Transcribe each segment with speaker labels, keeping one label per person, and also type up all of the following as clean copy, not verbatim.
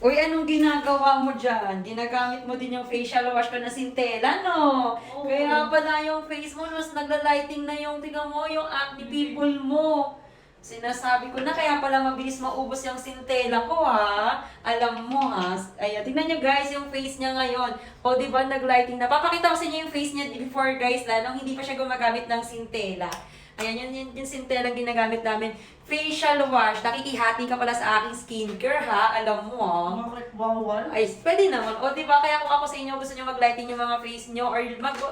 Speaker 1: Uy, anong ginagawa mo dyan? Ginagamit mo din yung facial wash ko na Sintela, no?
Speaker 2: Oo.
Speaker 1: Kaya pala yung face mo, mas nagla-lighting na yung, tingnan mo, yung acne pimple mo. Sinasabi ko na, kaya pala mabilis maubos yung Sintela ko, ha? Alam mo, ha? Ayan, tingnan nyo guys, yung face niya ngayon. O, di ba, nag-lighting na. Papakita ko sa inyo yung face niya before, guys, nung hindi pa siya gumagamit ng Sintela. Ayan, yung Sintela ginagamit namin. Facial wash. Nakikihati ka pala sa aking skincare, ha? Alam mo, ha?
Speaker 2: Bakit bawal?
Speaker 1: Ay, pwede naman. O, di ba? Kaya kung ako sa inyo, gusto nyo mag-lighting yung mga face nyo or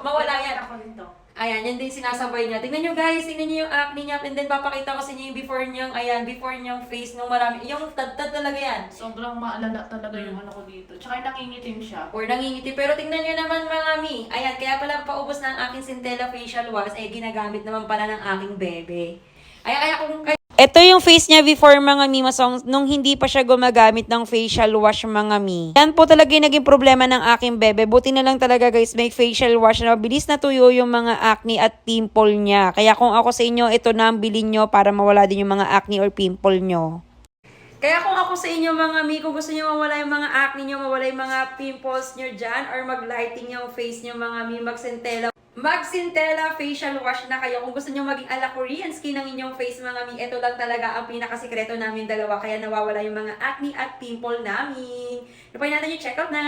Speaker 1: mawala yan.
Speaker 2: Ako nito.
Speaker 1: Ayan, yan din sinasabay niya. Tingnan nyo guys, tingnan nyo yung acne niya. And then papakita ko sa inyo yung before niyang, ayan, before niyang face nung marami. Yung tad-tad talaga yan.
Speaker 2: Sobrang maalala talaga yung ano ko dito. Tsaka nangingitim siya.
Speaker 1: Or nangingiti. Pero tingnan nyo naman mga mi. Ayan, kaya pala paubos na ang aking Centella facial wash ay ginagamit naman pala ng aking bebe. Kaya kung ito yung face niya before mga mi masong nung hindi pa siya gumagamit ng facial wash mga mi. Yan po talaga yung naging problema ng aking bebe. Buti na lang talaga guys may facial wash na mabilis na tuyo yung mga acne at pimple niya. Kaya kung ako sa inyo, ito na ang bilhin nyo para mawala din yung mga acne or pimple nyo. Kaya kung ako sa inyo mga mi, kung gusto nyo mawala yung mga acne nyo, mawala yung mga pimples nyo dyan, or mag-lighting yung face nyo mga mi, mag-Centella facial wash na kayo. Kung gusto nyo maging ala Korean skin ng inyong face mga mi, ito lang talaga ang pinakasikreto namin dalawa. Kaya nawawala yung mga acne at pimple namin. Napay natin yung check out na.